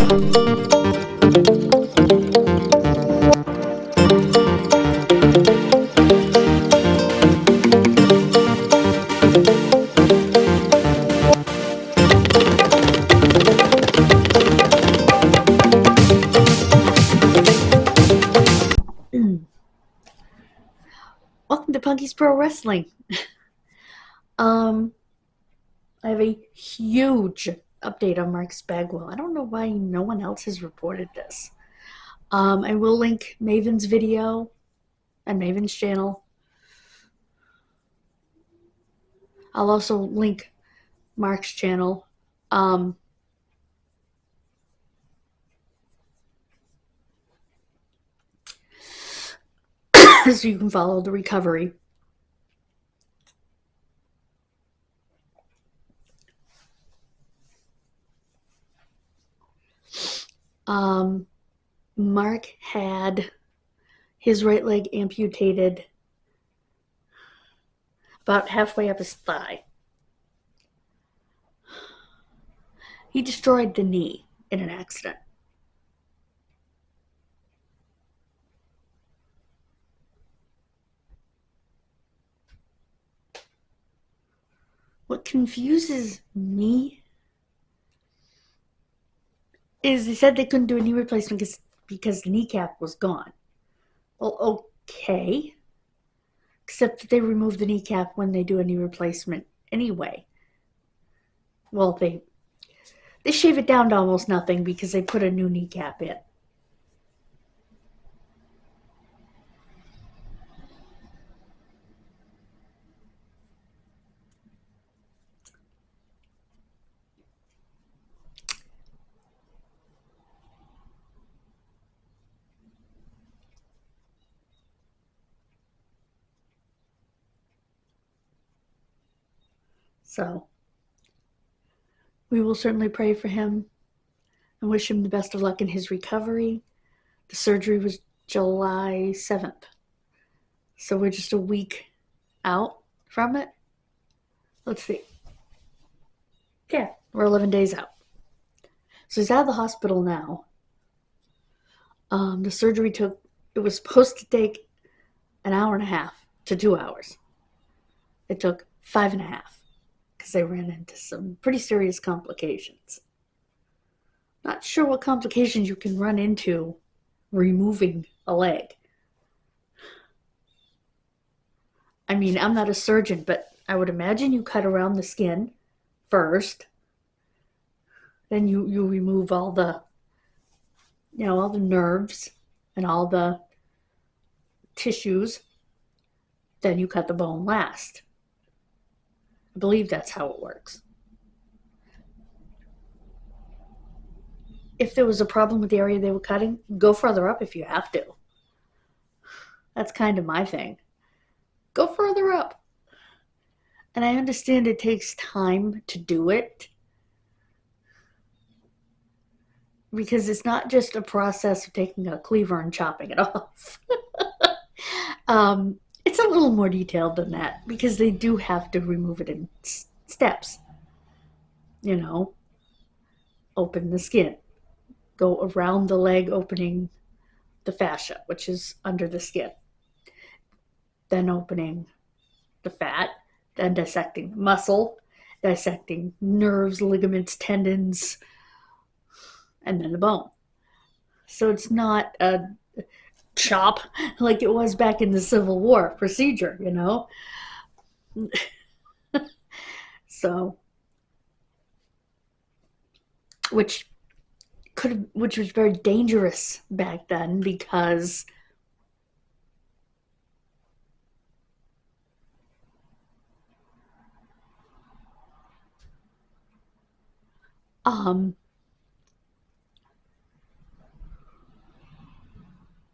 Welcome to Punky's Pro Wrestling. I have a huge update on Mark's Bagwell. I don't know why no one else has reported this. I will link Maven's video and Maven's channel. I'll also link Mark's channel. So you can follow the recovery. Mark had his right leg amputated about halfway up his thigh. He destroyed the knee in an accident. What confuses me is they said they couldn't do a knee replacement because the kneecap was gone. Well, okay. Except that they remove the kneecap when they do a knee replacement anyway. Well, they shave it down to almost nothing because they put a new kneecap in. So, we will certainly pray for him and wish him the best of luck in his recovery. The surgery was July 7th. So we're just a week out from it. Let's see. Yeah, we're 11 days out. So he's out of the hospital now. The surgery it was supposed to take an hour and a half to 2 hours. It took 5.5 because they ran into some pretty serious complications. Not sure what complications you can run into removing a leg. I mean, I'm not a surgeon, but I would imagine you cut around the skin first. Then you remove all the, all the nerves and all the tissues. Then you cut the bone last. I believe that's how it works. If there was a problem with the area they were cutting, go further up if you have to. That's kind of my thing. Go further up. And I understand it takes time to do it, because it's not just a process of taking a cleaver and chopping it off. It's a little more detailed than that, because they do have to remove it in steps. Open the skin, go around the leg, opening the fascia, which is under the skin, then opening the fat, then dissecting muscle, dissecting nerves, ligaments, tendons, and then the bone. So it's not a chop like it was back in the Civil War procedure, So, which was very dangerous back then, because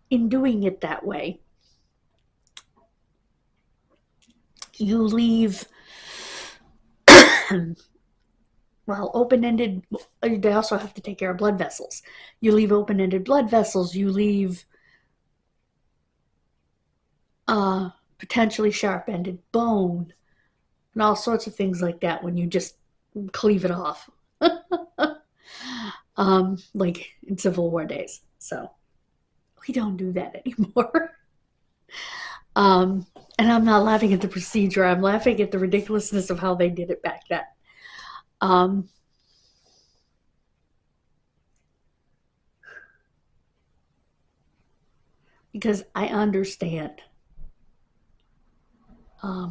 in doing it that way, you leave open-ended. They also have to take care of blood vessels. You leave open-ended blood vessels. You leave potentially sharp-ended bone, and all sorts of things like that when you just cleave it off. like in Civil War days. So we don't do that anymore. And I'm not laughing at the procedure. I'm laughing at the ridiculousness of how they did it back then. Because I understand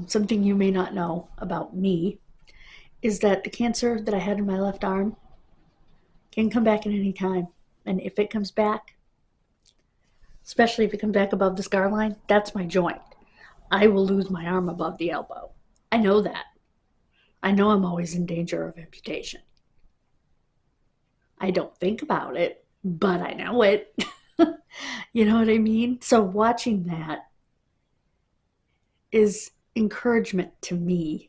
something you may not know about me is that the cancer that I had in my left arm can come back at any time. And if it comes back, especially if it comes back above the scar line, that's my joint. I will lose my arm above the elbow. I know that. I know I'm always in danger of amputation. I don't think about it, but I know it. You know what I mean? So watching that is encouragement to me.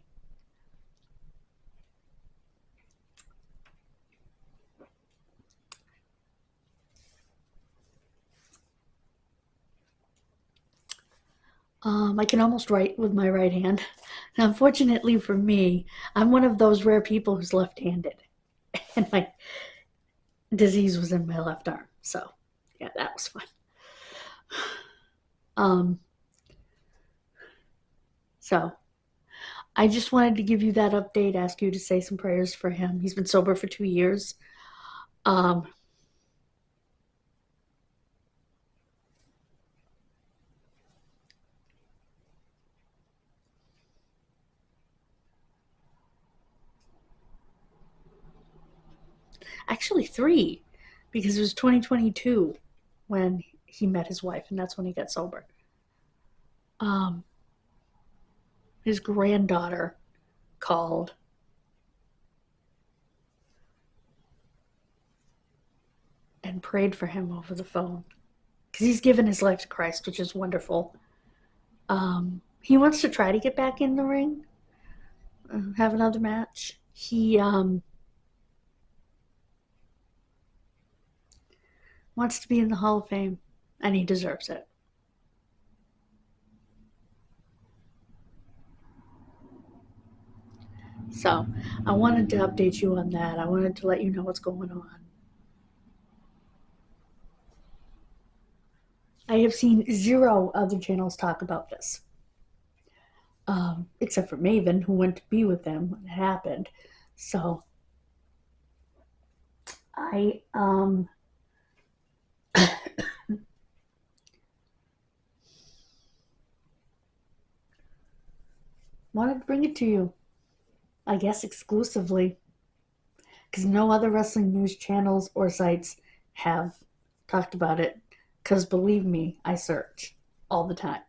I can almost write with my right hand. Now, unfortunately for me, I'm one of those rare people who's left-handed. And my disease was in my left arm. So, yeah, that was fun. So, I just wanted to give you that update, ask you to say some prayers for him. He's been sober for 2 years. Actually 3, because it was 2022 when he met his wife, and that's when he got sober. His granddaughter called and prayed for him over the phone because he's given his life to Christ, which is wonderful. He wants to try to get back in the ring, have another match. He wants to be in the Hall of Fame, and he deserves it. So I wanted to update you on that. I wanted to let you know what's going on. I have seen 0 other channels talk about this, except for Maven, who went to be with them when it happened. So I wanted to bring it to you, I guess exclusively, because no other wrestling news channels or sites have talked about it. Because believe me, I search all the time.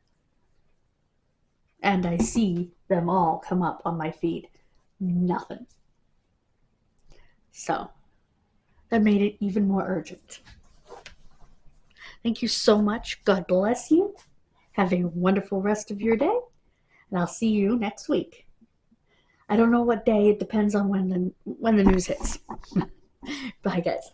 And I see them all come up on my feed. Nothing. So that made it even more urgent. Thank you so much. God bless you. Have a wonderful rest of your day. And I'll see you next week. I don't know what day. It depends on when the news hits. Bye, guys.